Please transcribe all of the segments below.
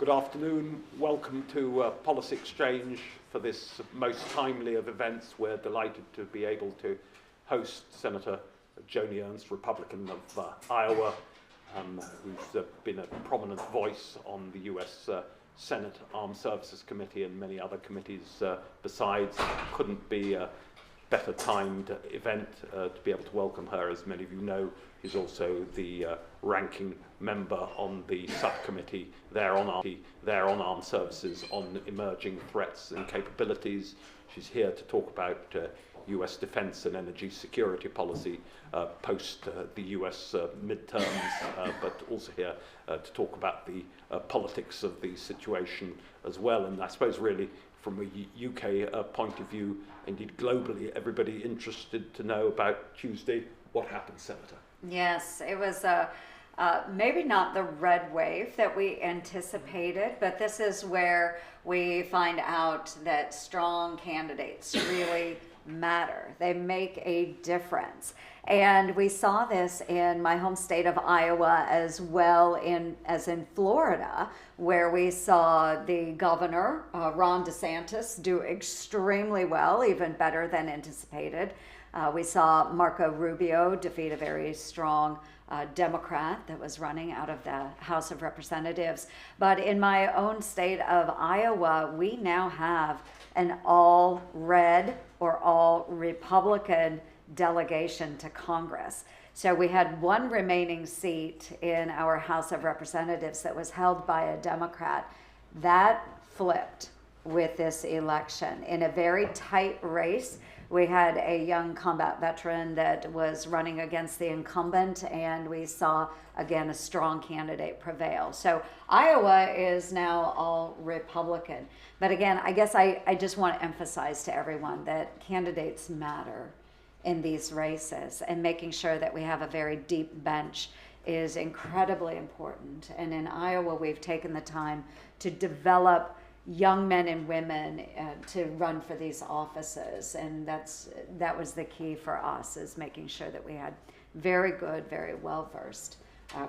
Good afternoon. Welcome to Policy Exchange for this most timely of events. We're delighted to be able to host Senator Joni Ernst, Republican of Iowa, who's been a prominent voice on the US Senate Armed Services Committee and many other committees besides. Couldn't be a better timed event to be able to welcome her. As many of you know, she's also the ranking member on the subcommittee there on armed services on emerging threats and capabilities. She's here to talk about US defense and energy security policy post the US midterms, but also here to talk about the politics of the situation as well. And I suppose really from a UK point of view, indeed globally, everybody interested to know about Tuesday. What happened, Senator? Yes, it was maybe not the red wave that we anticipated, but this is where we find out that strong candidates really matter. They make a difference. And we saw this in my home state of Iowa as well as in Florida, where we saw the governor, Ron DeSantis, do extremely well, even better than anticipated. We saw Marco Rubio defeat a very strong Democrat that was running out of the House of Representatives. But in my own state of Iowa, we now have an all red or all Republican delegation to Congress. So we had one remaining seat in our House of Representatives that was held by a Democrat. That flipped with this election. In a very tight race, we had a young combat veteran that was running against the incumbent, and we saw, again, a strong candidate prevail. So Iowa is now all Republican. But again, I guess I just want to emphasize to everyone that candidates matter in these races, and making sure that we have a very deep bench is incredibly important. And in Iowa, we've taken the time to develop young men and women to run for these offices, and that was the key for us, is making sure that we had very good, very well-versed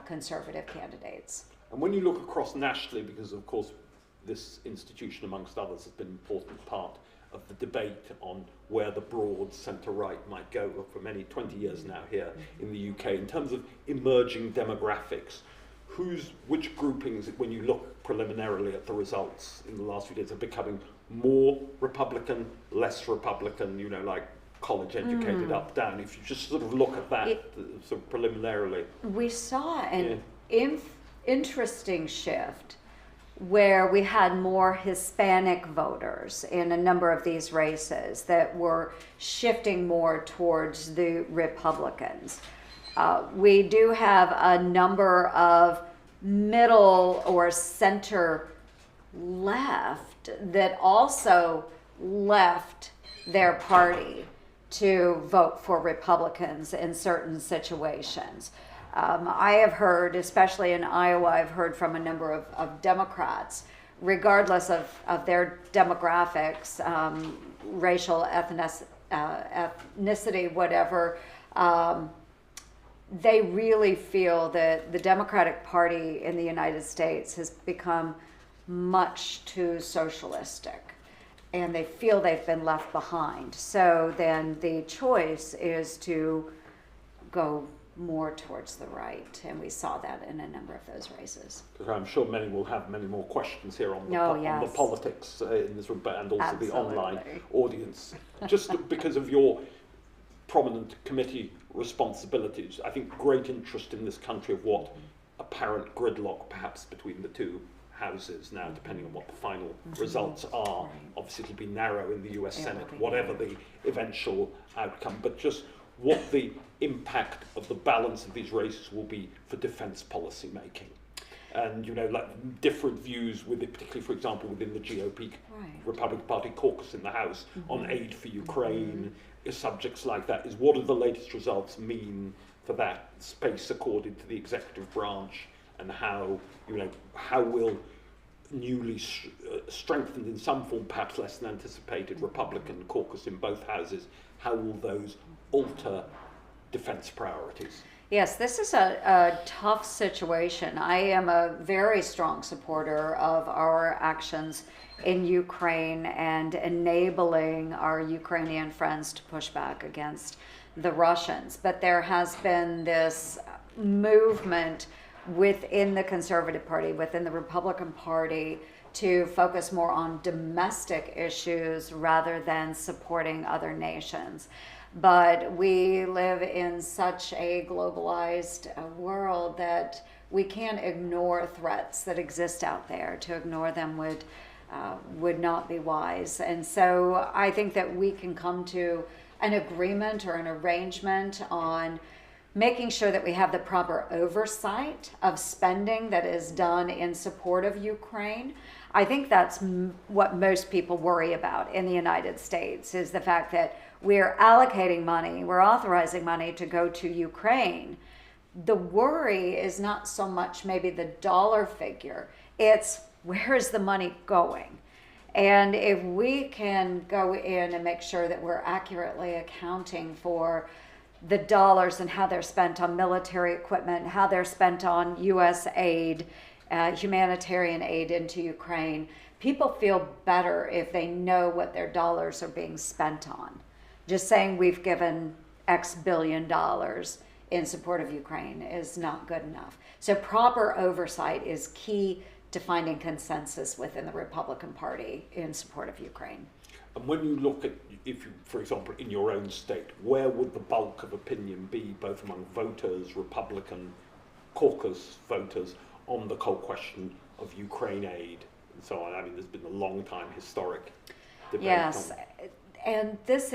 conservative candidates. And when you look across nationally, because of course this institution amongst others has been an important part of the debate on where the broad centre-right might go for many 20 years now here in the UK, in terms of emerging demographics, which groupings, when you look preliminarily at the results in the last few days, are becoming more Republican, less Republican, like college educated, up, down? If you just sort of look at that sort of preliminarily. We saw an interesting shift where we had more Hispanic voters in a number of these races that were shifting more towards the Republicans. We do have a number of middle or center left that also left their party to vote for Republicans in certain situations. I have heard, especially in Iowa, I've heard from a number of Democrats, regardless of their demographics, racial, ethnicity, whatever, they really feel that the Democratic Party in the United States has become much too socialistic, and they feel they've been left behind. So then the choice is to go more towards the right, and we saw that in a number of those races. Because I'm sure many will have many more questions here on the, on the politics in this room, and also the online audience. Just because of your prominent committee responsibilities, I think great interest in this country of what apparent gridlock perhaps between the two houses now, depending on what the final results are. Obviously it'll be narrow in the US Senate, whatever the eventual outcome, but just what the impact of the balance of these races will be for defense policy making. And like different views with it, particularly for example within the GOP Republican Party caucus in the House on aid for Ukraine, subjects like that. Is what do the latest results mean for that space accorded to the executive branch, and how will newly strengthened in some form, perhaps less than anticipated, Republican caucus in both houses, how will those alter defence priorities? Yes, this is a tough situation. I am a very strong supporter of our actions in Ukraine and enabling our Ukrainian friends to push back against the Russians. But there has been this movement within the Conservative Party, within the Republican Party, to focus more on domestic issues rather than supporting other nations. But we live in such a globalized world that we can't ignore threats that exist out there. To ignore them would not be wise. And so I think that we can come to an agreement or an arrangement on making sure that we have the proper oversight of spending that is done in support of Ukraine. I think that's what most people worry about in the United States, is the fact that we're allocating money, we're authorizing money to go to Ukraine. The worry is not so much maybe the dollar figure, it's where is the money going? And if we can go in and make sure that we're accurately accounting for the dollars and how they're spent on military equipment, how they're spent on U.S. aid, humanitarian aid into Ukraine, people feel better if they know what their dollars are being spent on. Just saying we've given X billion dollars in support of Ukraine is not good enough. So proper oversight is key to finding consensus within the Republican Party in support of Ukraine. And when you look at, if you, for example, in your own state, where would the bulk of opinion be, both among voters, Republican caucus voters, on the whole question of Ukraine aid and so on? I mean, there's been a long time historic debate. Yes, and this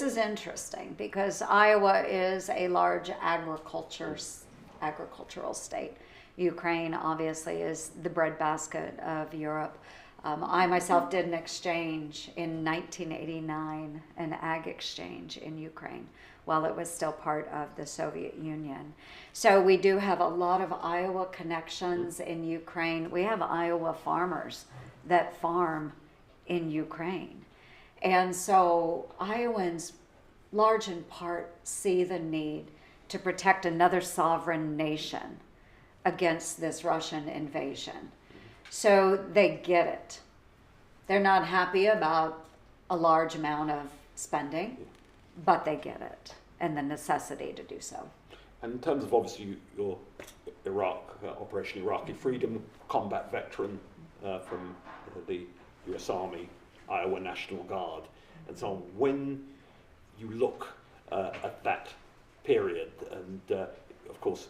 is interesting because Iowa is a large agricultural state. Ukraine obviously is the breadbasket of Europe. I myself did an exchange in 1989, an ag exchange in Ukraine, while it was still part of the Soviet Union. So we do have a lot of Iowa connections in Ukraine. We have Iowa farmers that farm in Ukraine. And so Iowans, large in part, see the need to protect another sovereign nation against this Russian invasion. So they get it. They're not happy about a large amount of spending, but they get it and the necessity to do so. And in terms of obviously your Iraq, Operation Iraqi Freedom, combat veteran from the US Army, Iowa National Guard, and so on, when you look at that period, and of course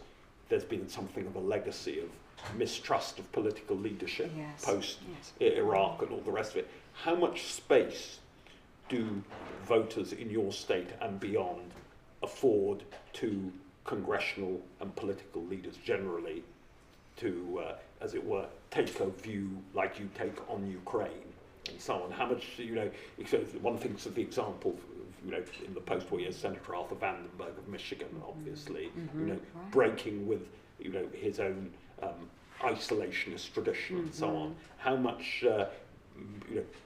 there's been something of a legacy of mistrust of political leadership post Iraq and all the rest of it. How much space do voters in your state and beyond afford to congressional and political leaders generally to, as it were, take a view like you take on Ukraine and so on? How much, one thinks of the example of, in the post-war years, Senator Arthur Vandenberg of Michigan, obviously, breaking with, his own isolationist tradition and so on. How much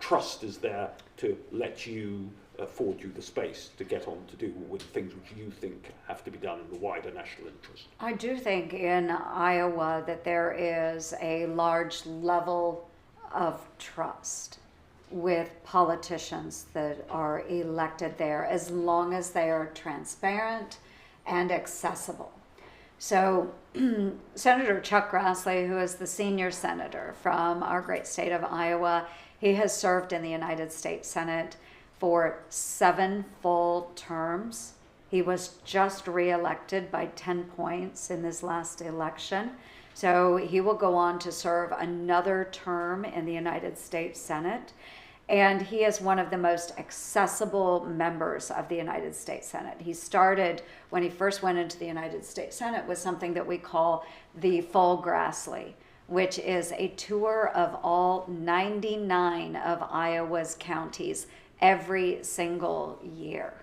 trust is there to let you afford you the space to get on to do with things which you think have to be done in the wider national interest? I do think in Iowa that there is a large level of trust with politicians that are elected there, as long as they are transparent and accessible. So Senator Chuck Grassley, who is the senior senator from our great state of Iowa, he has served in the United States Senate for 7 full terms. He was just reelected by 10 points in this last election. So he will go on to serve another term in the United States Senate. And he is one of the most accessible members of the United States Senate. He started, when he first went into the United States Senate, with something that we call the Full Grassley, which is a tour of all 99 of Iowa's counties every single year.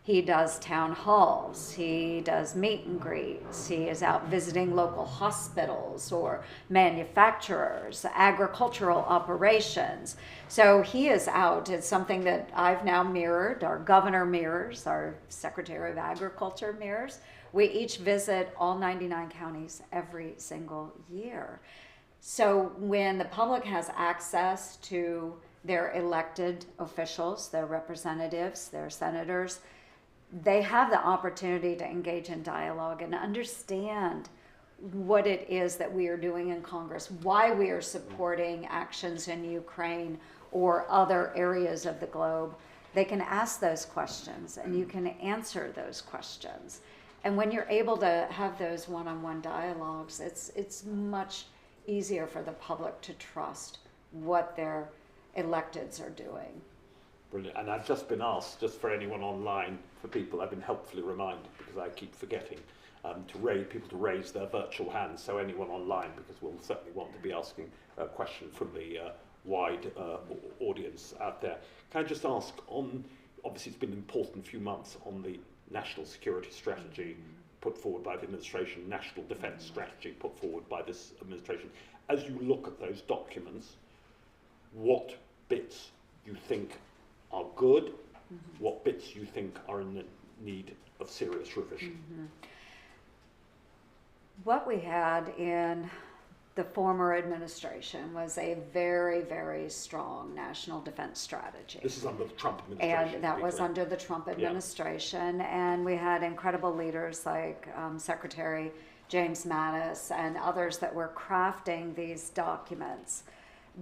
He does town halls, he does meet and greets, he is out visiting local hospitals or manufacturers, agricultural operations. So he is out. It's something that I've now mirrored, our governor mirrors, our Secretary of Agriculture mirrors. We each visit all 99 counties every single year. So when the public has access to their elected officials, their representatives, their senators, they have the opportunity to engage in dialogue and understand what it is that we are doing in Congress, why we are supporting actions in Ukraine or other areas of the globe. They can ask those questions and you can answer those questions. And when you're able to have those one-on-one dialogues, it's much easier for the public to trust what their electeds are doing. Brilliant. And I've just been asked, just for anyone online, for people, I've been helpfully reminded because I keep forgetting people to raise their virtual hands. So anyone online, because we'll certainly want to be asking a question from the wide audience out there. Can I just ask on, obviously it's been an important few months on the national security strategy put forward by the administration, national defense strategy put forward by this administration. As you look at those documents, what bits you think are good, what bits you think are in need of serious revision? What we had in the former administration was a very, very strong national defense strategy. This is under the Trump administration. And that was under the Trump administration. Yeah. And we had incredible leaders like Secretary James Mattis and others that were crafting these documents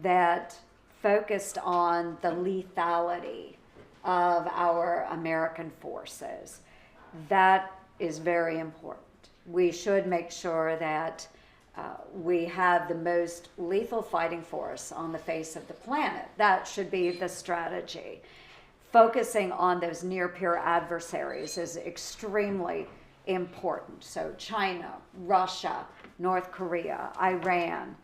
that focused on the lethality of our American forces. That is very important. We should make sure that we have the most lethal fighting force on the face of the planet. That should be the strategy. Focusing on those near-peer adversaries is extremely important. So China, Russia, North Korea, Iran,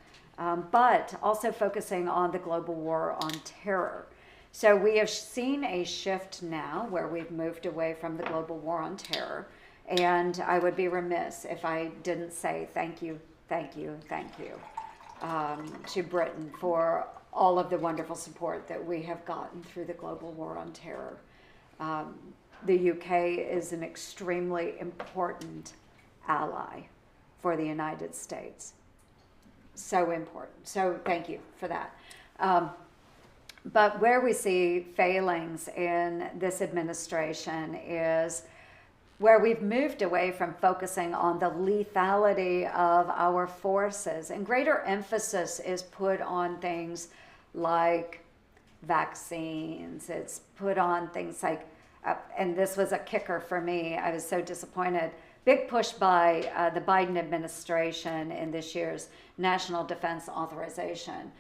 but also focusing on the global war on terror. So we have seen a shift now where we've moved away from the global war on terror. And I would be remiss if I didn't say thank you to Britain for all of the wonderful support that we have gotten through the global war on terror. The UK is an extremely important ally for the United States. So important. So thank you for that. But where we see failings in this administration is where we've moved away from focusing on the lethality of our forces, and greater emphasis is put on things like vaccines. It's put on things like, and this was a kicker for me, I was so disappointed, big push by the Biden administration in this year's National Defense Authorization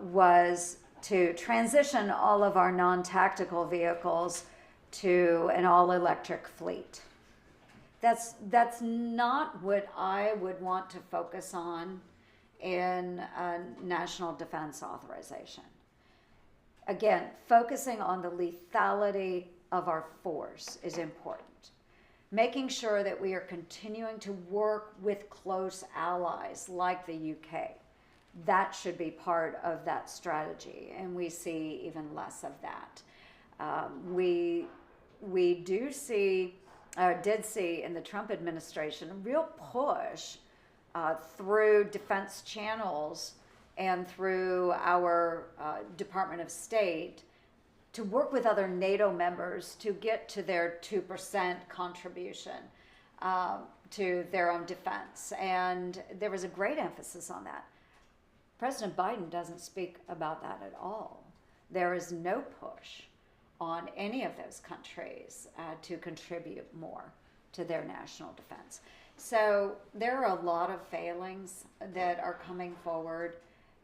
was to transition all of our non-tactical vehicles to an all-electric fleet. That's not what I would want to focus on in a national defense authorization. Again, focusing on the lethality of our force is important. Making sure that we are continuing to work with close allies like the UK. That should be part of that strategy, and we see even less of that. We do see, or did see in the Trump administration, a real push through defense channels and through our Department of State to work with other NATO members to get to their 2% contribution to their own defense. And there was a great emphasis on that. President Biden doesn't speak about that at all. There is no push on any of those countries to contribute more to their national defense. So there are a lot of failings that are coming forward,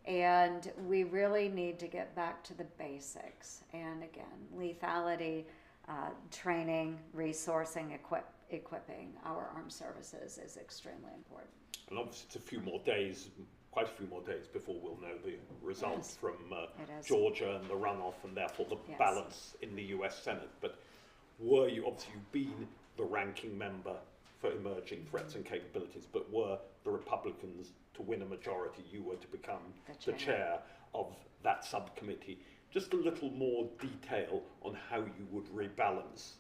and we really need to get back to the basics. And again, lethality, training, resourcing, equipping our armed services is extremely important. And obviously it's a few more days, quite a few more days before we'll know the results from Georgia and the runoff, and therefore the balance in the US Senate. But were you, obviously you've been the ranking member for emerging threats and capabilities, but were the Republicans to win a majority, you were to become the chair of that subcommittee. Just a little more detail on how you would rebalance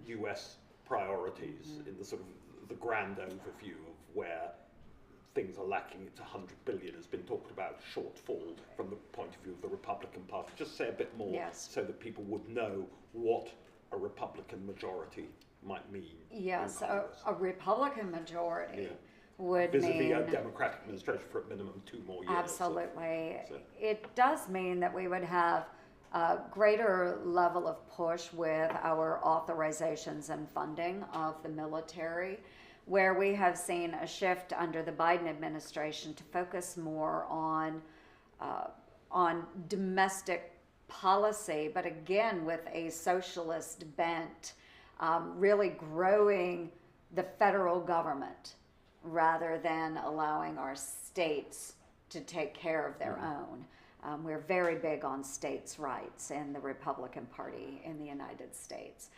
US priorities in the sort of the grand overview of where things are lacking. It's 100 billion has been talked about, shortfall from the point of view of the Republican Party. Just say a bit more so that people would know what a Republican majority might mean. Yes, a Republican majority would vis-a-vis mean a Democratic administration for at minimum 2 more years. Absolutely. It does mean that we would have a greater level of push with our authorizations and funding of the military, where we have seen a shift under the Biden administration to focus more on domestic policy, but again with a socialist bent, really growing the federal government rather than allowing our states to take care of their own. We're very big on states' rights in the Republican Party in the United States.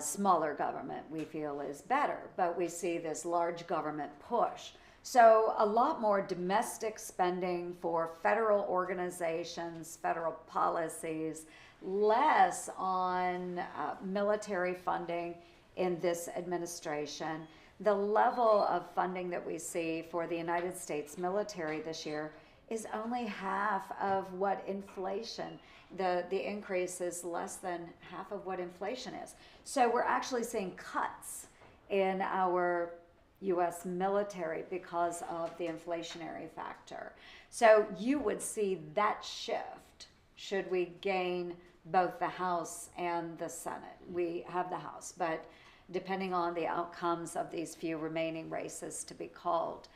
Smaller government we feel is better, but we see this large government push. So a lot more domestic spending for federal organizations, federal policies, less on military funding in this administration. The level of funding that we see for the United States military this year is only half of what inflation, the increase is less than half of what inflation is. So we're actually seeing cuts in our U.S. military because of the inflationary factor. So you would see that shift should we gain both the House and the Senate. We have the House, but depending on the outcomes of these few remaining races to be called,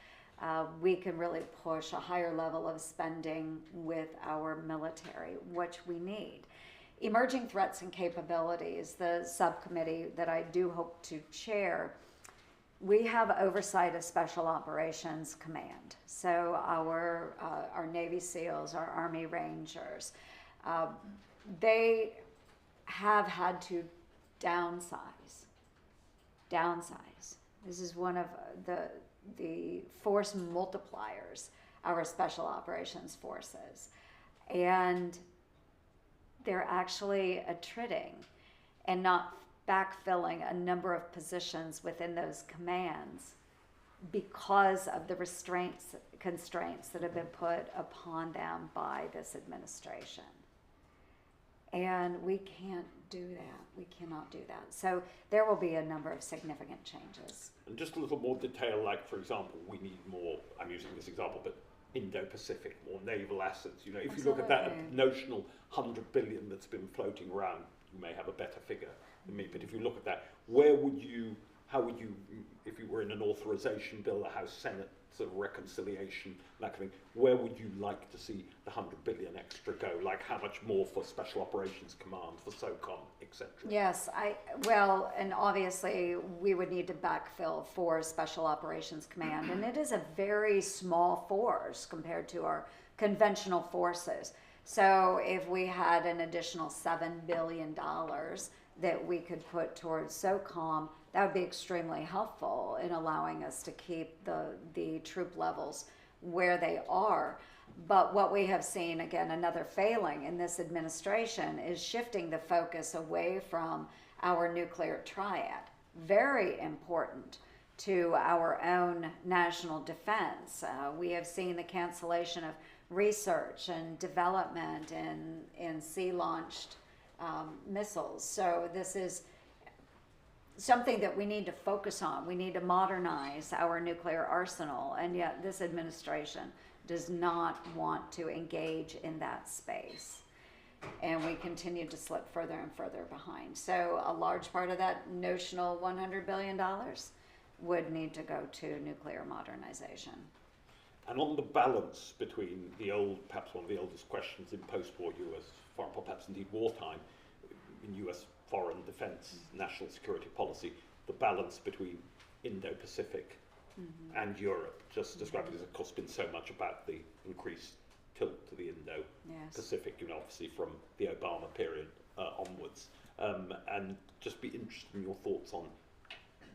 we can really push a higher level of spending with our military, which we need. Emerging threats and capabilities, the subcommittee that I do hope to chair, we have oversight of Special Operations Command. So our Navy SEALs, our Army Rangers, they have had to downsize. This is one of the force multipliers, our Special Operations Forces. And they're actually attriting and not backfilling a number of positions within those commands because of the constraints that have been put upon them by this administration. And we can't do that. We cannot do that. So there will be a number of significant changes. And just a little more detail, like, for example, we need more, I'm using this example, but Indo-Pacific, more naval assets. You know, if you look at that notional 100 billion that's been floating around, you may have a better figure than me, but if you look at that, how would you, if you were in an authorization bill, a House Senate sort of reconciliation, that kind of thing, where would you like to see the 100 billion extra go? Like how much more for Special Operations Command, for SOCOM, etc.? Yes, and obviously we would need to backfill for Special Operations Command, and it is a very small force compared to our conventional forces. So if we had an additional $7 billion that we could put towards SOCOM, that would be extremely helpful in allowing us to keep the troop levels where they are. But what we have seen, again, another failing in this administration is shifting the focus away from our nuclear triad. Very important to our own national defense. We have seen the cancellation of research and development in sea-launched missiles. So this is something that we need to focus on. We need to modernize our nuclear arsenal, and yet this administration does not want to engage in that space. And we continue to slip further and further behind. So a large part of that notional $100 billion would need to go to nuclear modernization. And on the balance between perhaps one of the oldest questions in post-war US foreign, perhaps indeed wartime, in US foreign defense, national security policy, the balance between Indo-Pacific and Europe, just describing as of course been so much about the increased tilt to the Indo-Pacific, you know, obviously from the Obama period onwards. and just be interested in your thoughts on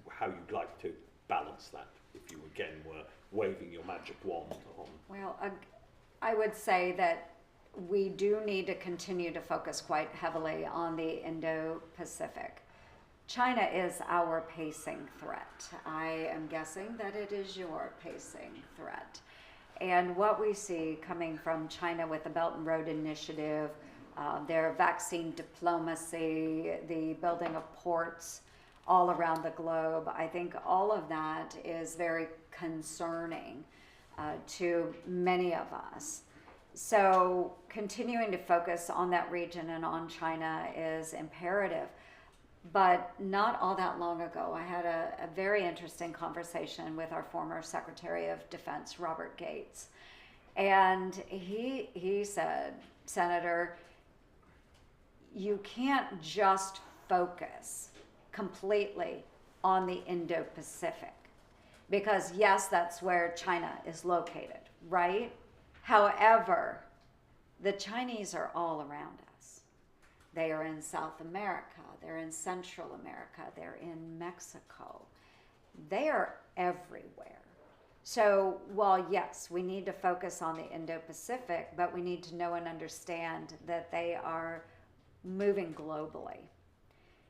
how you'd like to balance that if you again were waving your magic wand on. Well, I would say that we do need to continue to focus quite heavily on the Indo-Pacific. China is our pacing threat. I am guessing that it is your pacing threat. And what we see coming from China with the Belt and Road Initiative, their vaccine diplomacy, the building of ports all around the globe, I think all of that is very concerning to many of us. So continuing to focus on that region and on China is imperative. But not all that long ago, I had a very interesting conversation with our former Secretary of Defense, Robert Gates. And he said, Senator, you can't just focus completely on the Indo-Pacific. Because yes, that's where China is located, right? However, the Chinese are all around us. They are in South America, they're in Central America, they're in Mexico. They are everywhere. So while yes, we need to focus on the Indo-Pacific, but we need to know and understand that they are moving globally.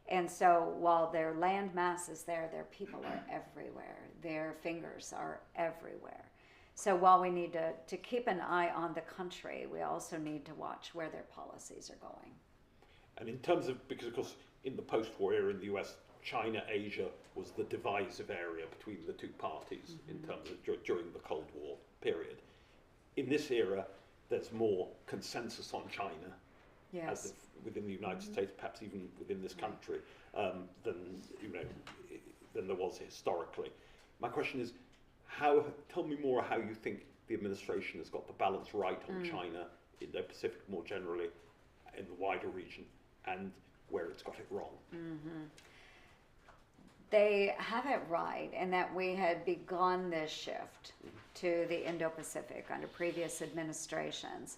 And so while their land mass is there, their people are everywhere. Their fingers are everywhere. So while we need to keep an eye on the country, we also need to watch where their policies are going. And in terms of, because of course in the post-war era in the US, China, Asia was the divisive area between the two parties in terms of during the Cold War period. In this era, there's more consensus on China as if within the United States, perhaps even within this country, than there was historically. My question is, tell me more how you think the administration has got the balance right on China, Indo-Pacific more generally, in the wider region, and where it's got it wrong. They have it right in that we had begun this shift to the Indo-Pacific under previous administrations.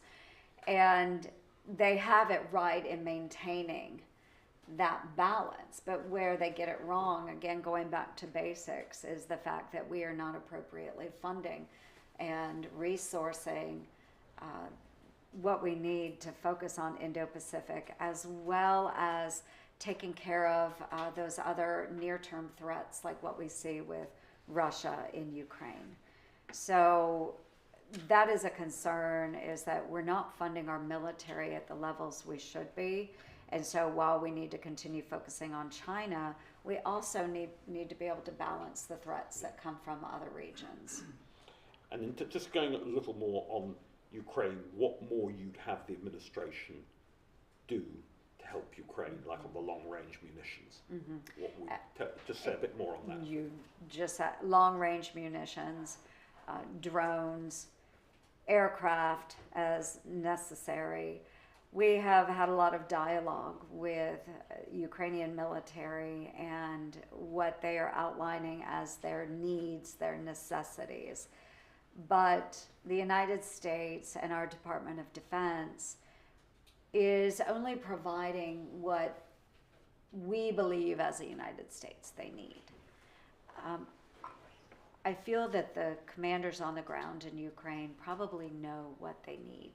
And they have it right in maintaining that balance. But where they get it wrong, again, going back to basics, is the fact that we are not appropriately funding and resourcing what we need to focus on Indo-Pacific, as well as taking care of those other near-term threats like what we see with Russia in Ukraine. So that is a concern, is that we're not funding our military at the levels we should be. And so while we need to continue focusing on China, we also need to be able to balance the threats that come from other regions. And just going a little more on Ukraine, what more you'd have the administration do to help Ukraine, like on the long-range munitions? What would just say a bit more on that. You just said long-range munitions, drones, aircraft as necessary. We have had a lot of dialogue with Ukrainian military and what they are outlining as their needs, their necessities. But the United States and our Department of Defense is only providing what we believe as the United States they need. I feel that the commanders on the ground in Ukraine probably know what they need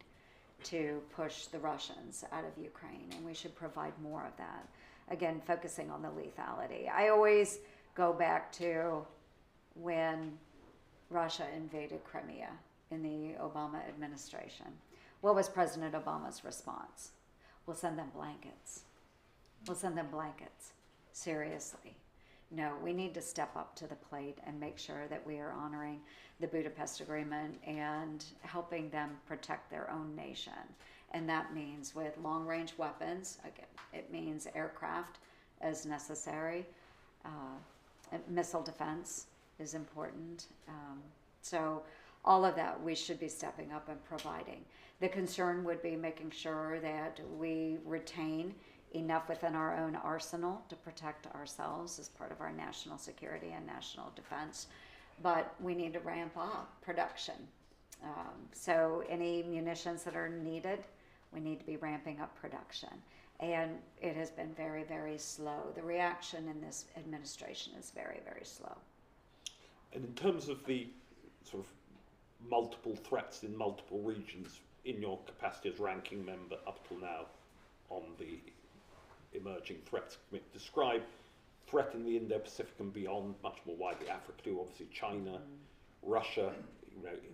to push the Russians out of Ukraine, and we should provide more of that. Again, focusing on the lethality. I always go back to when Russia invaded Crimea in the Obama administration. What was President Obama's response? We'll send them blankets. We'll send them blankets. Seriously. No, we need to step up to the plate and make sure that we are honoring the Budapest Agreement and helping them protect their own nation. And that means with long-range weapons, again, it means aircraft as necessary. Missile defense is important. So all of that we should be stepping up and providing. The concern would be making sure that we retain enough within our own arsenal to protect ourselves as part of our national security and national defense. But we need to ramp up production. So any munitions that are needed, we need to be ramping up production. And it has been very, very slow. The reaction in this administration is very, very slow. And in terms of the sort of multiple threats in multiple regions, in your capacity as ranking member up till now on the Emerging Threats Committee, describe threat in the Indo-Pacific and beyond, much more widely Africa too, obviously China, Russia,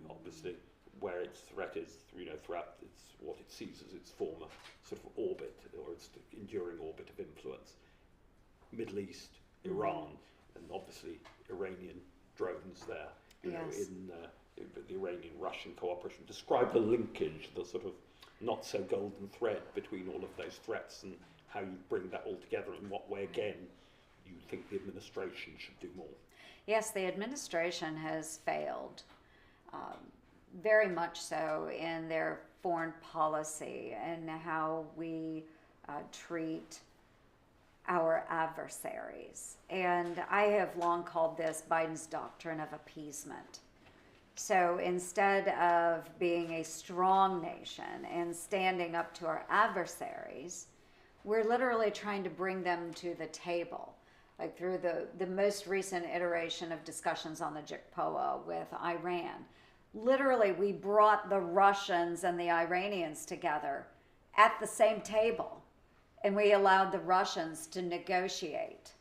obviously where its threat is, throughout its, what it sees as its former sort of orbit or its enduring orbit of influence, Middle East, Iran, and obviously Iranian drones there, in the Iranian-Russian cooperation. Describe the linkage, the sort of not so golden thread between all of those threats and how you bring that all together, and what way, again, you think the administration should do more. Yes, the administration has failed, very much so, in their foreign policy and how we treat our adversaries. And I have long called this Biden's doctrine of appeasement. So instead of being a strong nation and standing up to our adversaries, we're literally trying to bring them to the table. Like through the most recent iteration of discussions on the JCPOA with Iran. Literally, we brought the Russians and the Iranians together at the same table, and we allowed the Russians to negotiate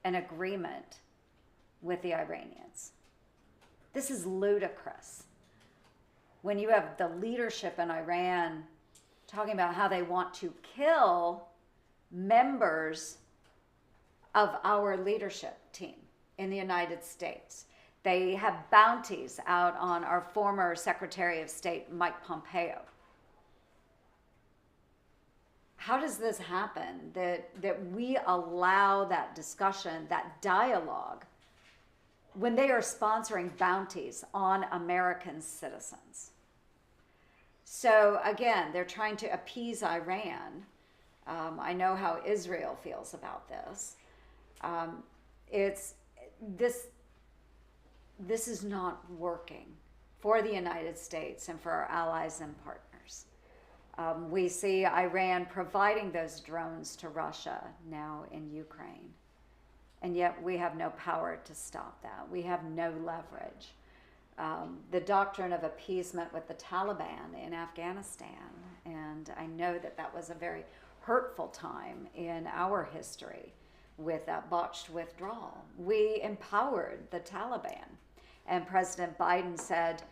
an agreement with the Iranians. This is ludicrous. When you have the leadership in Iran talking about how they want to kill members of our leadership team in the United States. They have bounties out on our former Secretary of State, Mike Pompeo. How does this happen, that we allow that discussion, that dialogue, when they are sponsoring bounties on American citizens? So again, they're trying to appease Iran. I know how Israel feels about this. This is not working for the United States and for our allies and partners. We see Iran providing those drones to Russia now in Ukraine. And yet we have no power to stop that. We have no leverage. The doctrine of appeasement with the Taliban in Afghanistan, and I know that was a very hurtful time in our history with that botched withdrawal. We empowered the Taliban. And President Biden said,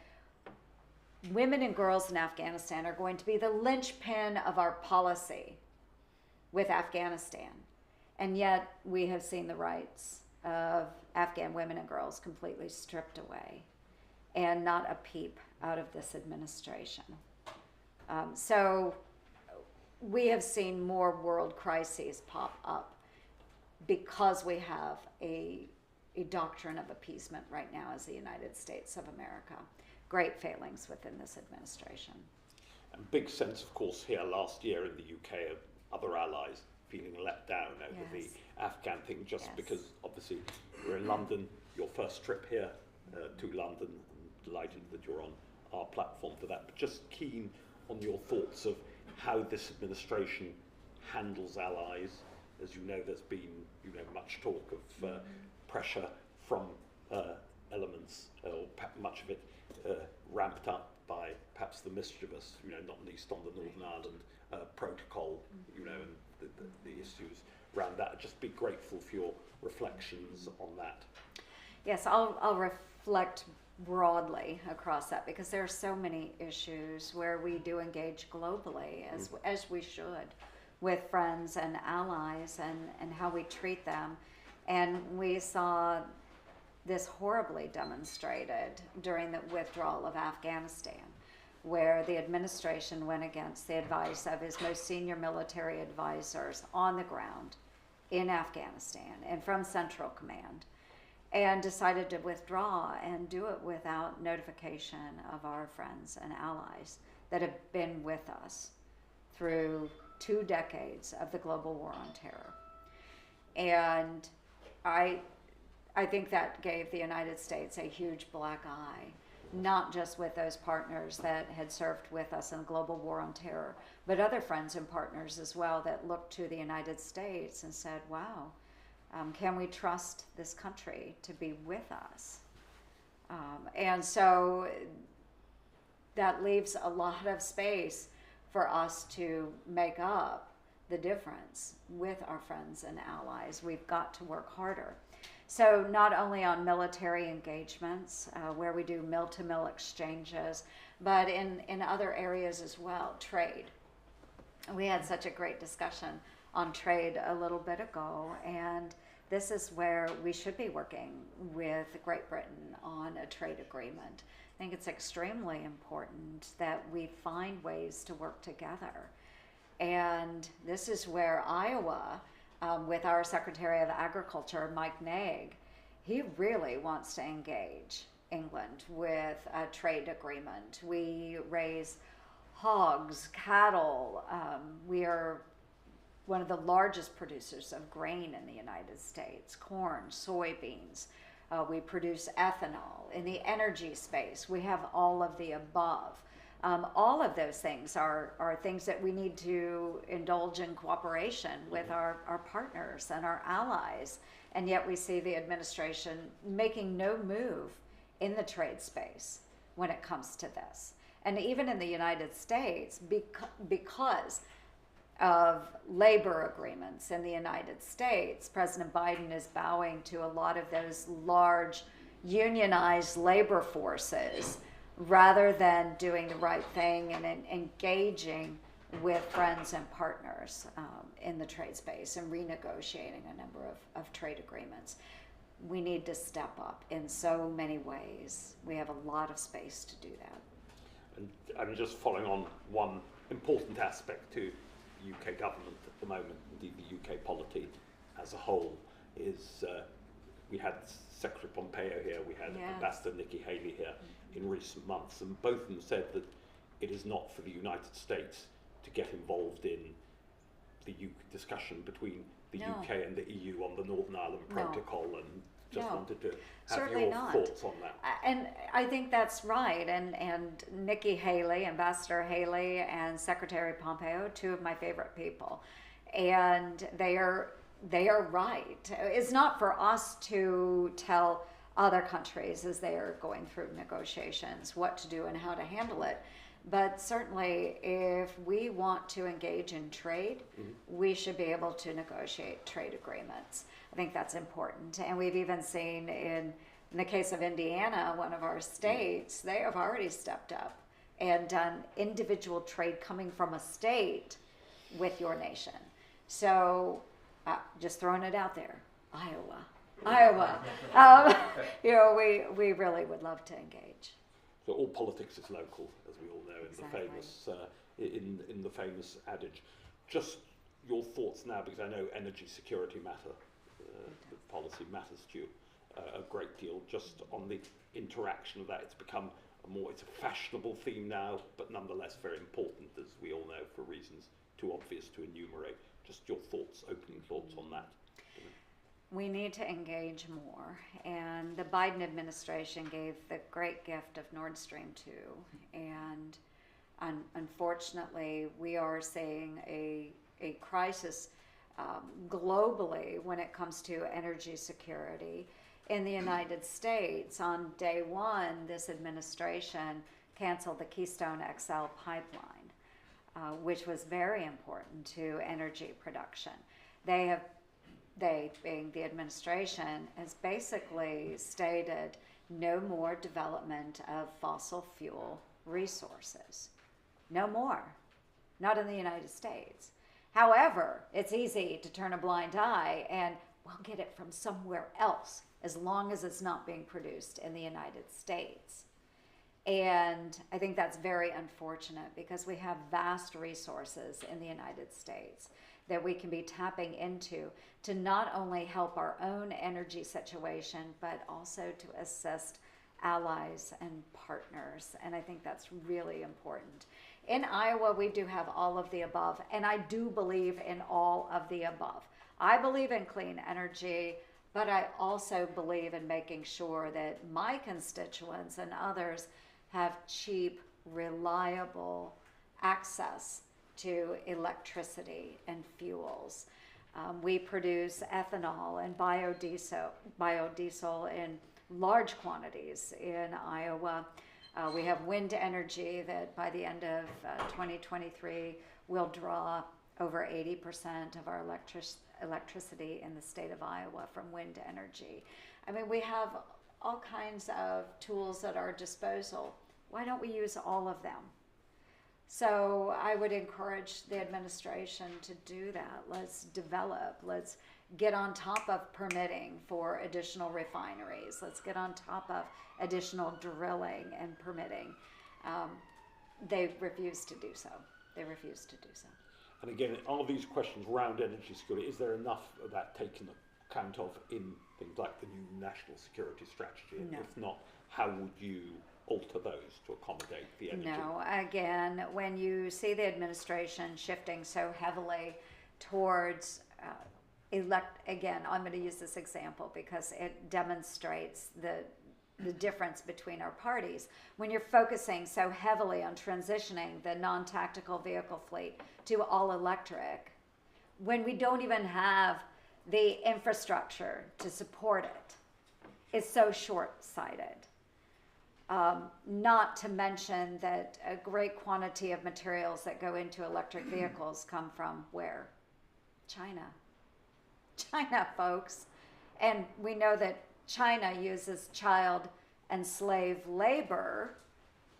women and girls in Afghanistan are going to be the linchpin of our policy with Afghanistan. And yet we have seen the rights of Afghan women and girls completely stripped away, and not a peep out of this administration. So we have seen more world crises pop up because we have a doctrine of appeasement right now as the United States of America. Great failings within this administration. And big sense, of course, here last year in the UK of other allies feeling let down over the Afghan thing, just because obviously we're in London, your first trip here to London. I'm delighted that you're on our platform for that, but just keen on your thoughts of how this administration handles allies. As you know, there's been much talk of pressure from elements, or much of it ramped up by perhaps the mischievous, not least on the Northern Ireland protocol, and the issues around that. I'd just be grateful for your reflections on that. Yes, I'll reflect broadly across that, because there are so many issues where we do engage globally, as we should, with friends and allies, and how we treat them. And we saw this horribly demonstrated during the withdrawal of Afghanistan, where the administration went against the advice of his most senior military advisors on the ground in Afghanistan and from Central Command, and decided to withdraw and do it without notification of our friends and allies that have been with us through 2 decades of the global war on terror. And I think that gave the United States a huge black eye. not just with those partners that had served with us in the global war on terror, but other friends and partners as well that looked to the United States and said, wow, can we trust this country to be with us? And so that leaves a lot of space for us to make up the difference with our friends and allies. We've got to work harder. So not only on military engagements, where we do mill-to-mill exchanges, but in other areas as well, trade. We had such a great discussion on trade a little bit ago, and this is where we should be working with Great Britain on a trade agreement. I think it's extremely important that we find ways to work together. And this is where Iowa, with our Secretary of Agriculture, Mike Naig, he really wants to engage England with a trade agreement. We raise hogs, cattle. We are one of the largest producers of grain in the United States, corn, soybeans. We produce ethanol. In the energy space, we have all of the above. All of those things are things that we need to indulge in cooperation with our partners and our allies. And yet we see the administration making no move in the trade space when it comes to this. And even in the United States, because of labor agreements in the United States, President Biden is bowing to a lot of those large unionized labor forces rather than doing the right thing and engaging with friends and partners in the trade space and renegotiating a number of trade agreements. We need to step up in so many ways. We have a lot of space to do that. And I'm just following on one important aspect to UK government at the moment, indeed the UK polity as a whole, is we had Secretary Pompeo here, we had Ambassador Nikki Haley here in recent months, and both of them said that it is not for the United States to get involved in the discussion between the UK and the EU on the Northern Ireland Protocol, and just wanted to have certainly your not. thoughts on that. And I think that's right. And Nikki Haley, Ambassador Haley, and Secretary Pompeo, two of my favorite people, and they are right. It's not for us to tell other countries as they are going through negotiations what to do and how to handle it. But certainly, if we want to engage in trade, we should be able to negotiate trade agreements. I think that's important. And we've even seen in the case of Indiana, one of our states, they have already stepped up and done individual trade coming from a state with your nation. So just throwing it out there, Iowa. We really would love to engage. So all politics is local, as we all know, in Exactly. in the famous adage. Just your thoughts now, because I know energy security the policy matters to you a great deal. Just on the interaction of that, it's become it's a fashionable theme now, but nonetheless very important, as we all know, for reasons too obvious to enumerate. Just your thoughts, opening thoughts on that. We need to engage more, and the Biden administration gave the great gift of Nord Stream 2, and unfortunately we are seeing a crisis globally when it comes to energy security. In the United States, on day one, this administration canceled the Keystone XL pipeline, which was very important to energy production. They, being the administration, has basically stated no more development of fossil fuel resources. No more. Not in the United States. However, it's easy to turn a blind eye and we'll get it from somewhere else as long as it's not being produced in the United States. And I think that's very unfortunate because we have vast resources in the United States that we can be tapping into to not only help our own energy situation, but also to assist allies and partners. And I think that's really important. In Iowa, we do have all of the above, and I do believe in all of the above. I believe in clean energy, But I also believe in making sure that my constituents and others have cheap, reliable access to electricity and fuels. We produce ethanol and biodiesel in large quantities in Iowa. We have wind energy that by the end of 2023 will draw over 80% of our electricity in the state of Iowa from wind energy. I mean, we have all kinds of tools at our disposal. Why don't we use all of them? So I would encourage the administration to do that. Let's develop, let's get on top of permitting for additional refineries. Let's get on top of additional drilling and permitting. They refuse to do so. They refuse to do so. And again, are these questions around energy security, is there enough of that taken account of in things like the new national security strategy? And No. if not, how would you alter those to accommodate the energy? No, again, when you see the administration shifting so heavily towards again, I'm going to use this example because it demonstrates the difference between our parties. When you're focusing so heavily on transitioning the non-tactical vehicle fleet to all electric, when we don't even have the infrastructure to support it, it's so short-sighted. Not to mention that a great quantity of materials that go into electric vehicles come from where? China. China, folks. And we know that China uses child and slave labor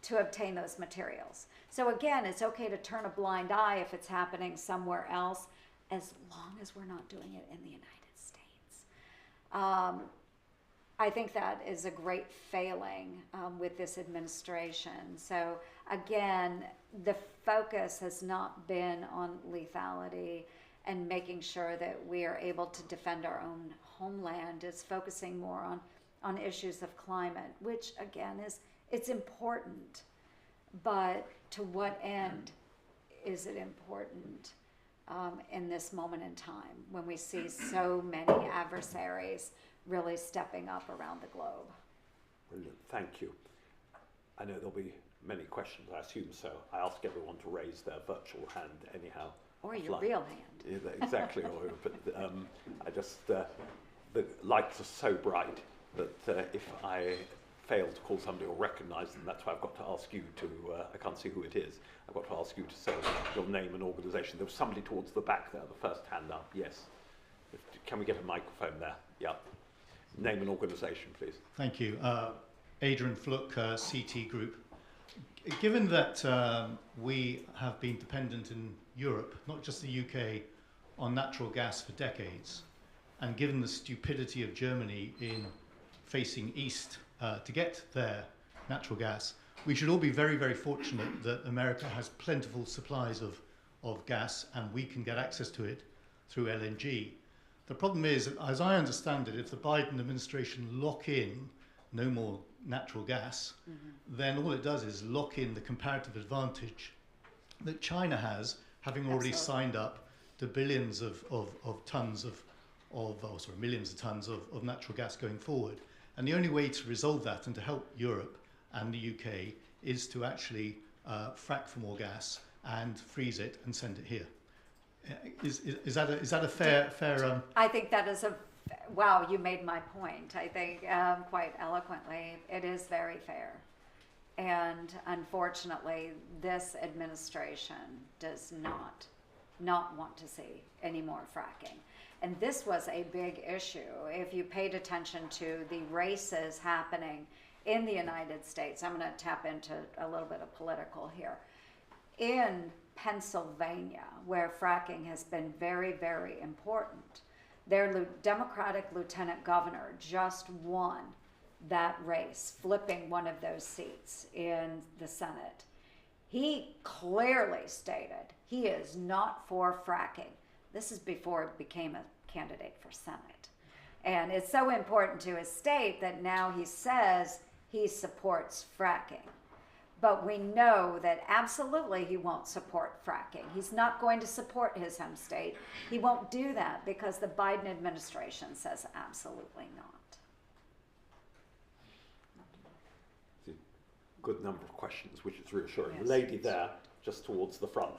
to obtain those materials. So again, it's okay to turn a blind eye if it's happening somewhere else, as long as we're not doing it in the United States. I think that is a great failing with this administration. So again, the focus has not been on lethality and making sure that we are able to defend our own homeland. It's focusing more on issues of climate, which again it's important, but to what end is it important in this moment in time when we see so many adversaries really stepping up around the globe? Brilliant, thank you. I know there'll be many questions, I assume so. I ask everyone to raise their virtual hand anyhow. Or your real hand. Yeah, exactly, but I just, the lights are so bright that if I fail to call somebody or recognise them, that's why I've got to ask you to, I can't see who it is, I've got to ask you to say your name and organisation. There was somebody towards the back there, the first hand up, yes. Can we get a microphone there? Yeah. Name and organisation, please. Thank you. Adrian Fluck, CT Group. Given that we have been dependent in Europe, not just the UK, on natural gas for decades, and given the stupidity of Germany in facing east to get their natural gas, we should all be very, very fortunate that America has plentiful supplies of gas and we can get access to it through LNG. The problem is, as I understand it, if the Biden administration lock in no more natural gas, then all it does is lock in the comparative advantage that China has, having already signed up to billions of tons millions of tons of natural gas going forward. And the only way to resolve that and to help Europe and the UK is to actually frack for more gas and freeze it and send it here. Is that a fair? I think that is wow, you made my point. I think quite eloquently. It is very fair. And unfortunately, this administration does not want to see any more fracking. And this was a big issue. If you paid attention to the races happening in the United States, I'm going to tap into a little bit of political here. In Pennsylvania, where fracking has been very, very important, their Democratic lieutenant governor just won that race, flipping one of those seats in the Senate. He clearly stated he is not for fracking. This is before he became a candidate for Senate. And it's so important to his state that now he says he supports fracking. But we know that absolutely he won't support fracking. He's not going to support his home state. He won't do that because the Biden administration says absolutely not. Good number of questions, which is reassuring. Yes. Lady there, just towards the front.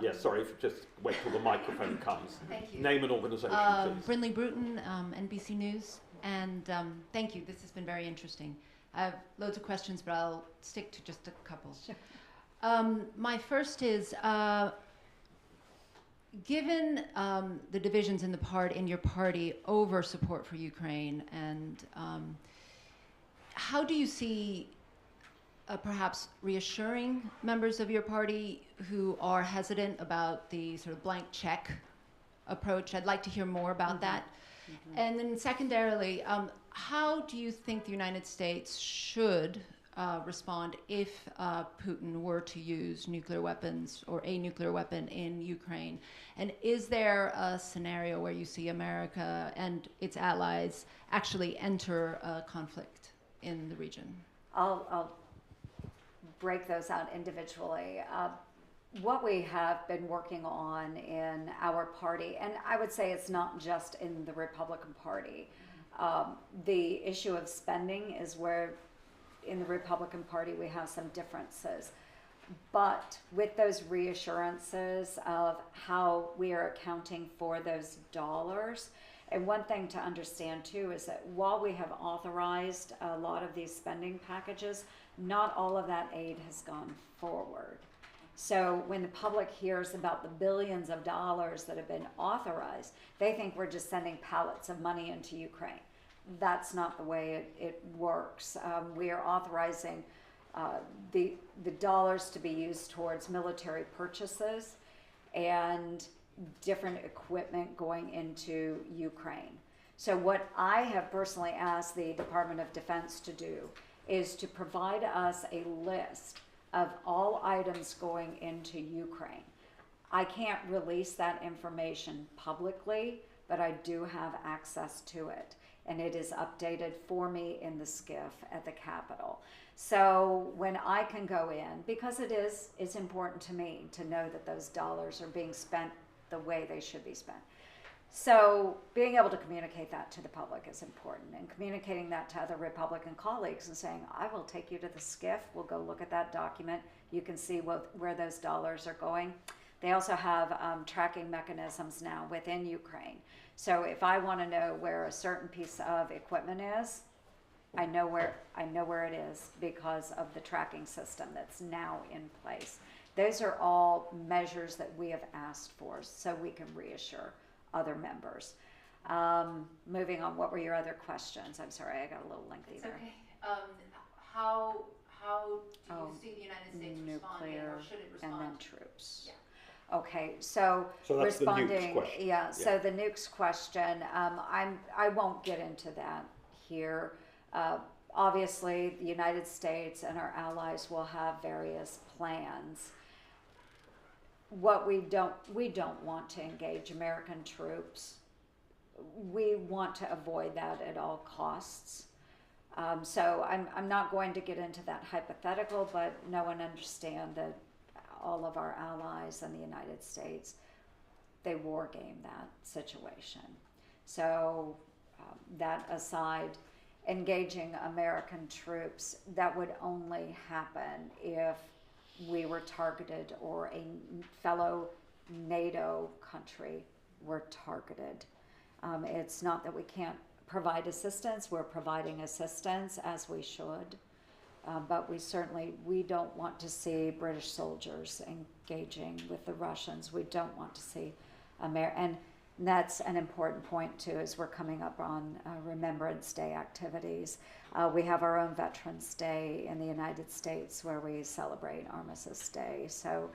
Yes, sorry, just wait till the microphone comes. Thank you. Name and organisation, please. Brinley Bruton, NBC News, and thank you. This has been very interesting. I have loads of questions, but I'll stick to just a couple. Sure. My first is, given the divisions in your party over support for Ukraine, and how do you see perhaps reassuring members of your party who are hesitant about the sort of blank check approach? I'd like to hear more about that. And then secondarily, how do you think the United States should respond if Putin were to use nuclear weapons or a nuclear weapon in Ukraine? And is there a scenario where you see America and its allies actually enter a conflict in the region? I'll break those out individually. What we have been working on in our party, and I would say it's not just in the Republican Party, the issue of spending is where in the Republican Party we have some differences. But with those reassurances of how we are accounting for those dollars, and one thing to understand too is that while we have authorized a lot of these spending packages, not all of that aid has gone forward. So when the public hears about the billions of dollars that have been authorized, they think we're just sending pallets of money into Ukraine. That's not the way it works. We are authorizing the dollars to be used towards military purchases and different equipment going into Ukraine. So what I have personally asked the Department of Defense to do is to provide us a list of all items going into Ukraine. I can't release that information publicly, but I do have access to it. And it is updated for me in the SCIF at the Capitol. So when I can go in, because it's important to me to know that those dollars are being spent the way they should be spent. So being able to communicate that to the public is important, and communicating that to other Republican colleagues and saying, I will take you to the SCIF, we'll go look at that document, you can see where those dollars are going. They also have tracking mechanisms now within Ukraine. So if I want to know where a certain piece of equipment is, I know where it is because of the tracking system that's now in place. Those are all measures that we have asked for so we can reassure other members. Moving on, what were your other questions? I'm sorry, I got a little lengthy there. Okay. How do you see the United States responding, or should it respond? And then troops. Yeah. Okay, so that's responding. The nukes question. Yeah. So the nukes question. I won't get into that here. Obviously, the United States and our allies will have various plans. What we don't want to engage American troops. We want to avoid that at all costs. So I'm not going to get into that hypothetical, but know and understand that all of our allies and the United States, they war game that situation. So that aside, engaging American troops, that would only happen if we were targeted or a fellow NATO country were targeted. It's not that we can't provide assistance, we're providing assistance as we should, but we don't want to see British soldiers engaging with the Russians. We don't want to see and that's an important point too, as we're coming up on Remembrance Day activities. We have our own Veterans Day in the United States where we celebrate Armistice Day. So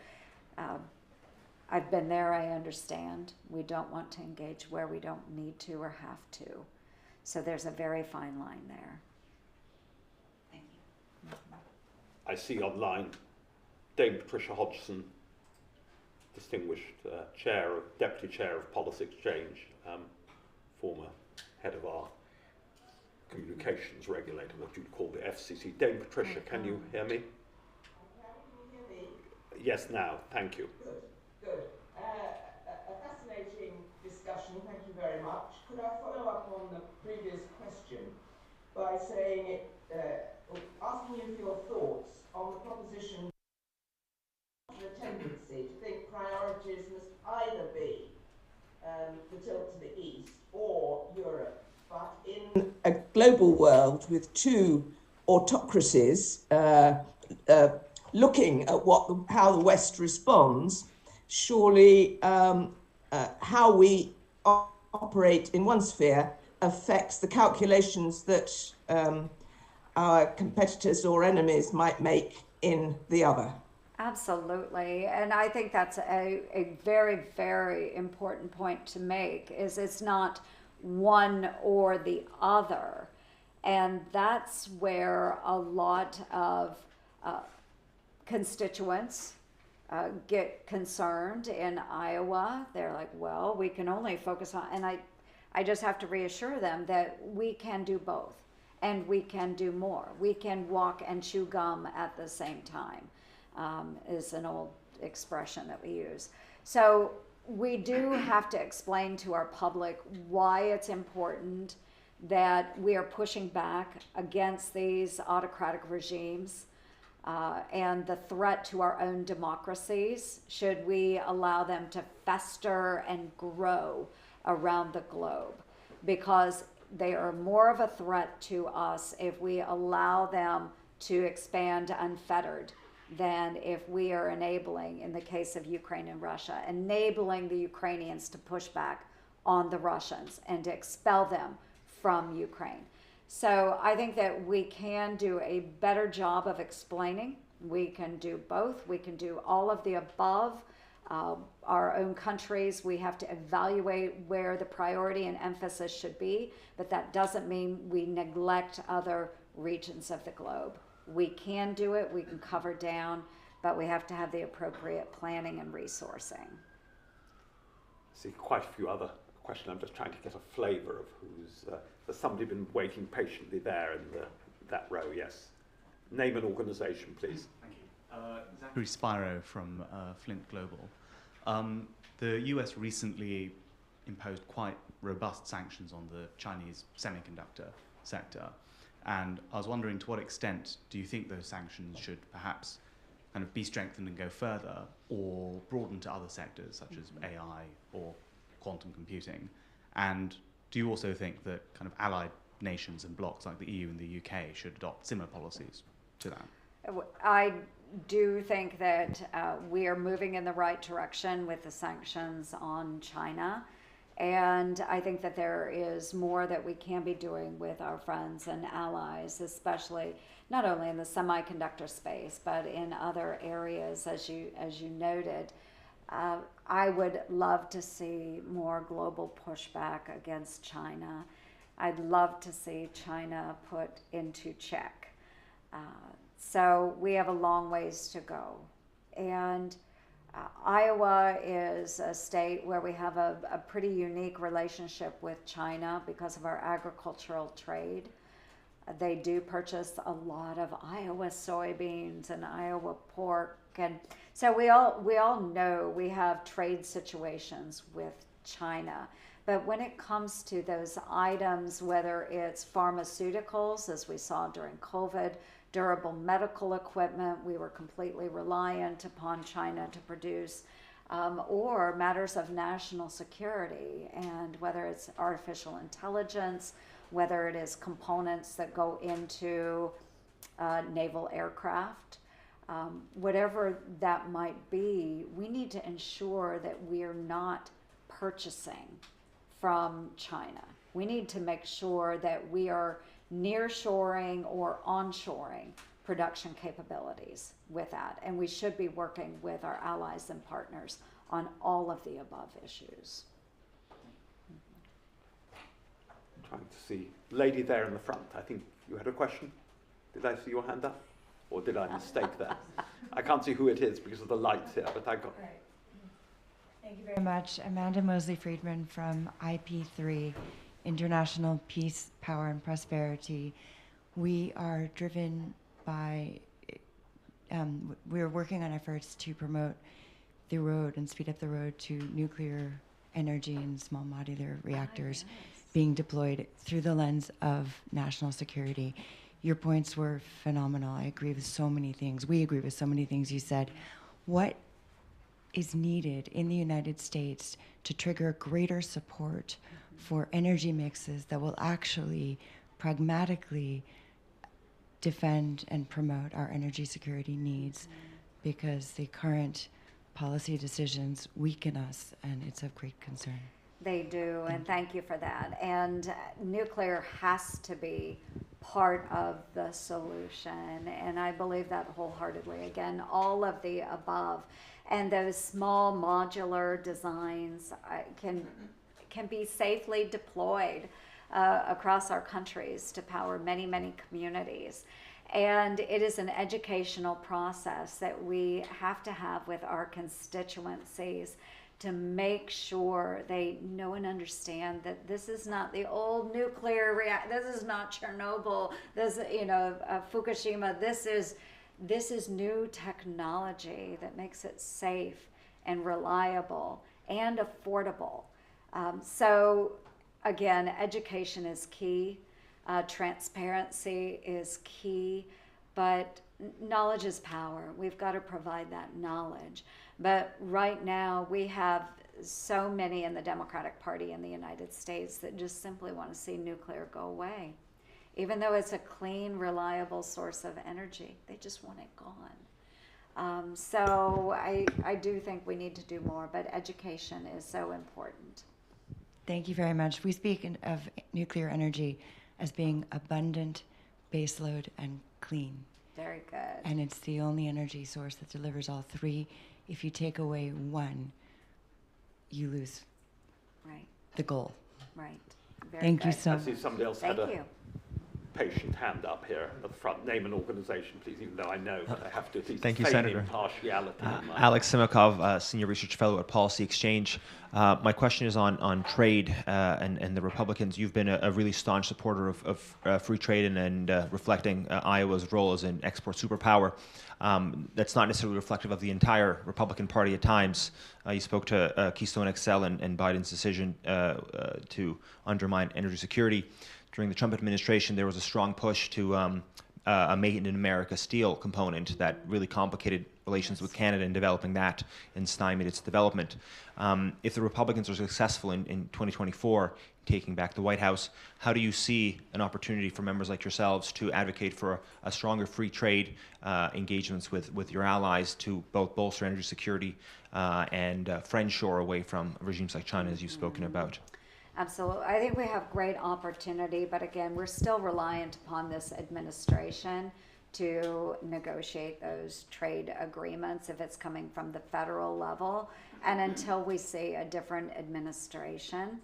I've been there, I understand. We don't want to engage where we don't need to or have to. So there's a very fine line there. Thank you. I see online Dame Patricia Hodgson, distinguished Deputy Chair of Policy Exchange, former head of our communications regulator, what you'd call the FCC. Dame Patricia, can you hear me? yes, now. Thank you. Good. A fascinating discussion. Thank you very much. Could I follow up on the previous question by saying asking you for your thoughts on the proposition of a tendency to think priorities must either be the tilt to the east or Europe, but in a global world with two autocracies looking at how the West responds, surely how we operate in one sphere affects the calculations that our competitors or enemies might make in the other. Absolutely. And I think that's a very, very important point to make, is it's not one or the other. And that's where a lot of constituents get concerned in Iowa. They're like, well, we can only focus on, and I just have to reassure them that we can do both and we can do more. We can walk and chew gum at the same time. Is an old expression that we use. So we do have to explain to our public why it's important that we are pushing back against these autocratic regimes and the threat to our own democracies should we allow them to fester and grow around the globe, because they are more of a threat to us if we allow them to expand unfettered than if we are enabling, in the case of Ukraine and Russia, enabling the Ukrainians to push back on the Russians and to expel them from Ukraine. So I think that we can do a better job of explaining. We can do both. We can do all of the above. Our own countries, we have to evaluate where the priority and emphasis should be, but that doesn't mean we neglect other regions of the globe. We can do it, we can cover down, but we have to have the appropriate planning and resourcing. I see quite a few other questions. I'm just trying to get a flavour of who's... there's somebody been waiting patiently there in that row, yes. Name and organisation, please. Thank you. Zachary Spiro from Flint Global. The US recently imposed quite robust sanctions on the Chinese semiconductor sector. And I was wondering, to what extent do you think those sanctions should perhaps kind of be strengthened and go further, or broaden to other sectors such as AI or quantum computing? And do you also think that kind of allied nations and blocs like the EU and the UK should adopt similar policies to that? I do think that we are moving in the right direction with the sanctions on China. And I think that there is more that we can be doing with our friends and allies, especially not only in the semiconductor space, but in other areas, as you noted. I would love to see more global pushback against China. I'd love to see China put into check. So we have a long ways to go. And Iowa is a state where we have a pretty unique relationship with China because of our agricultural trade. They do purchase a lot of Iowa soybeans and Iowa pork. And so we all know we have trade situations with China. But when it comes to those items, whether it's pharmaceuticals, as we saw during COVID, durable medical equipment, we were completely reliant upon China to produce, or matters of national security, and whether it's artificial intelligence, whether it is components that go into naval aircraft, whatever that might be, we need to ensure that we are not purchasing from China. We need to make sure that we are nearshoring or onshoring production capabilities with that. And we should be working with our allies and partners on all of the above issues. Trying to see. Lady there in the front, I think you had a question? Did I see your hand up? Or did I mistake that? I can't see who it is because of the lights here, but I got... Right. Thank you very much. Amanda Mosley-Friedman from IP3, International Peace, Power, and Prosperity. We are driven by we're working on efforts to promote the road and speed up the road to nuclear energy and small modular reactors being deployed through the lens of national security. Your points were phenomenal. I agree with so many things. We agree with so many things you said. What is needed in the United States to trigger greater support for energy mixes that will actually pragmatically defend and promote our energy security needs, because the current policy decisions weaken us, and it's of great concern. They do, and thank you for that. And nuclear has to be part of the solution, and I believe that wholeheartedly. Again, all of the above. And those small modular designs can be safely deployed across our countries to power many, many communities. And it is an educational process that we have to have with our constituencies to make sure they know and understand that this is not the old nuclear reactor, this is not Chernobyl, this, Fukushima, this is new technology that makes it safe and reliable and affordable. So again, education is key, transparency is key, but knowledge is power. We've got to provide that knowledge. But right now we have so many in the Democratic Party in the United States that just simply want to see nuclear go away. Even though it's a clean, reliable source of energy, they just want it gone. So I do think we need to do more, but education is so important. Thank you very much. We speak of nuclear energy as being abundant, baseload, and clean. Very good. And it's the only energy source that delivers all three. If you take away one, you lose the goal. Right. Very Thank you good. so I much. see somebody else Thank had a you. patient hand up here at the front. Name and organisation, please, even though I know that I have to at least Thank you, feign Senator. impartiality. in my- Alex Simakov, Senior Research Fellow at Policy Exchange. My question is on trade and the Republicans. You've been a really staunch supporter of free trade and reflecting Iowa's role as an export superpower. That's not necessarily reflective of the entire Republican Party at times. You spoke to Keystone XL and Biden's decision to undermine energy security. During the Trump administration, there was a strong push to a Made in America steel component that really complicated relations with Canada in developing that and stymied its development. If the Republicans are successful in 2024, taking back the White House, how do you see an opportunity for members like yourselves to advocate for a stronger free trade engagements with your allies to both bolster energy security and friendshore away from regimes like China, as you've spoken about? Absolutely. I think we have great opportunity, but again, we're still reliant upon this administration to negotiate those trade agreements if it's coming from the federal level. And until we see a different administration,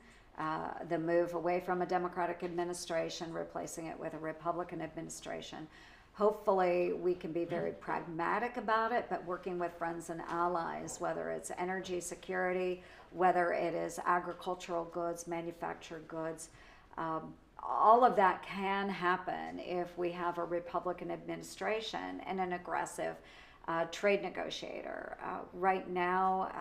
the move away from a Democratic administration, replacing it with a Republican administration, hopefully we can be very pragmatic about it, but working with friends and allies, whether it's energy security, whether it is agricultural goods, manufactured goods, all of that can happen if we have a Republican administration and an aggressive trade negotiator. Right now,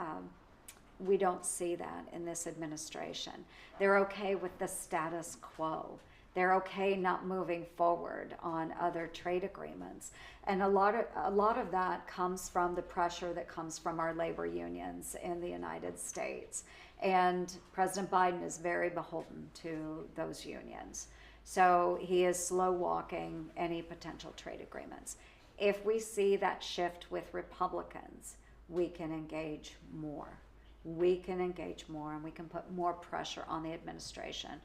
we don't see that in this administration. They're okay with the status quo. They're okay not moving forward on other trade agreements. And a lot of that comes from the pressure that comes from our labor unions in the United States. And President Biden is very beholden to those unions. So he is slow walking any potential trade agreements. If we see that shift with Republicans, we can engage more. We can engage more and we can put more pressure on the administration.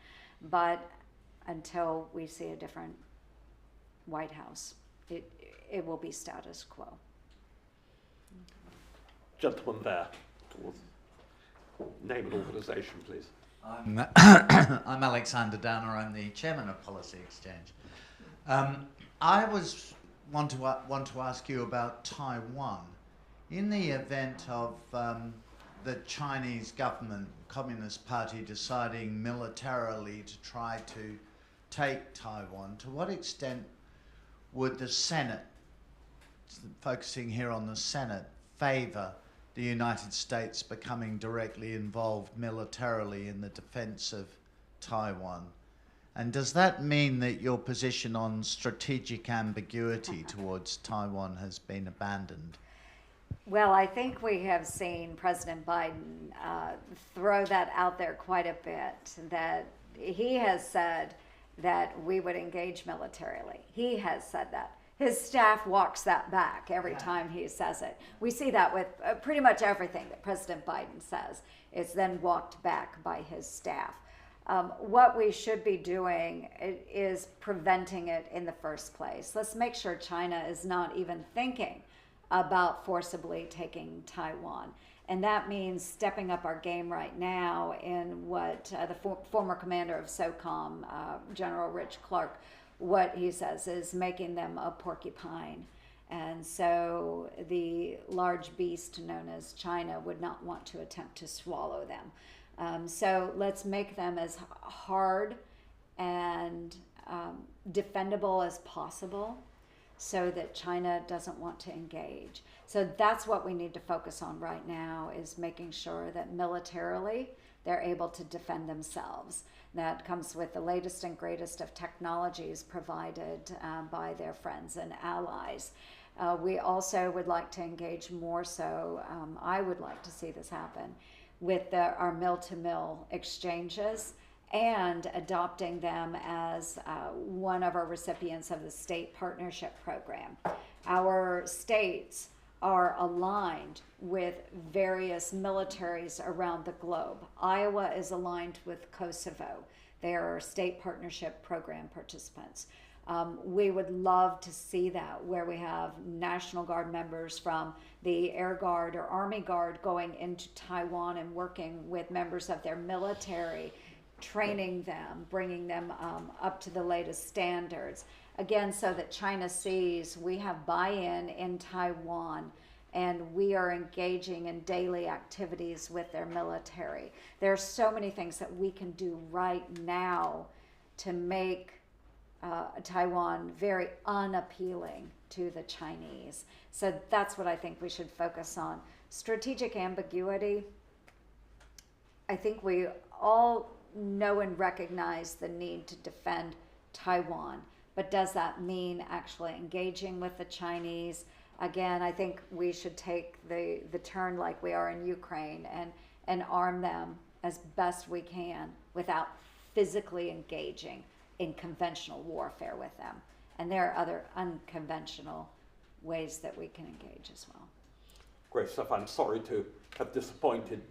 But until we see a different White House, it will be status quo. Gentleman there, towards name and organisation, please. I'm Alexander Danner. I'm the chairman of Policy Exchange. I want to ask you about Taiwan. In the event of the Chinese government, Communist Party, deciding militarily to try to take Taiwan, to what extent would the Senate focusing here on the Senate, favour the United States becoming directly involved militarily in the defence of Taiwan. And does that mean that your position on strategic ambiguity towards Taiwan has been abandoned? Well, I think we have seen President Biden throw that out there quite a bit, that he has said that we would engage militarily. He has said that. His staff walks that back every time he says it. We see that with pretty much everything that President Biden says. It's then walked back by his staff. What we should be doing is preventing it in the first place. Let's make sure China is not even thinking about forcibly taking Taiwan. And that means stepping up our game right now in what the former commander of SOCOM, General Rich Clark, what he says is making them a porcupine. And so the large beast known as China would not want to attempt to swallow them. So let's make them as hard and defendable as possible, so that China doesn't want to engage. So that's what we need to focus on right now, is making sure that militarily they're able to defend themselves. That comes with the latest and greatest of technologies provided by their friends and allies. We also would like to engage more so, I would like to see this happen, with our mill-to-mill exchanges, and adopting them as one of our recipients of the state partnership program. Our states are aligned with various militaries around the globe. Iowa is aligned with Kosovo. They are our state partnership program participants. We would love to see that, where we have National Guard members from the Air Guard or Army Guard going into Taiwan and working with members of their military, training them, bringing them up to the latest standards. Again, so that China sees we have buy-in in Taiwan, and we are engaging in daily activities with their military. There are so many things that we can do right now to make Taiwan very unappealing to the Chinese. So that's what I think we should focus on. Strategic ambiguity, I think we all know and recognize the need to defend Taiwan, but does that mean actually engaging with the Chinese? Again, I think we should take the turn like we are in Ukraine and arm them as best we can without physically engaging in conventional warfare with them. And there are other unconventional ways that we can engage as well. Great stuff. I'm sorry to have disappointed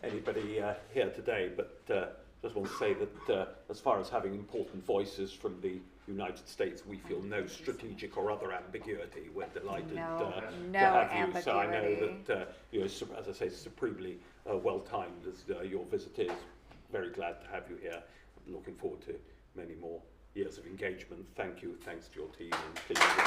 anybody here today, but just want to say that as far as having important voices from the United States, we feel no strategic or other ambiguity. We're delighted to have you. So I know that you know, as I say, supremely well-timed as your visit is. Very glad to have you here. I'm looking forward to many more years of engagement. Thank you. Thanks to your team and to you.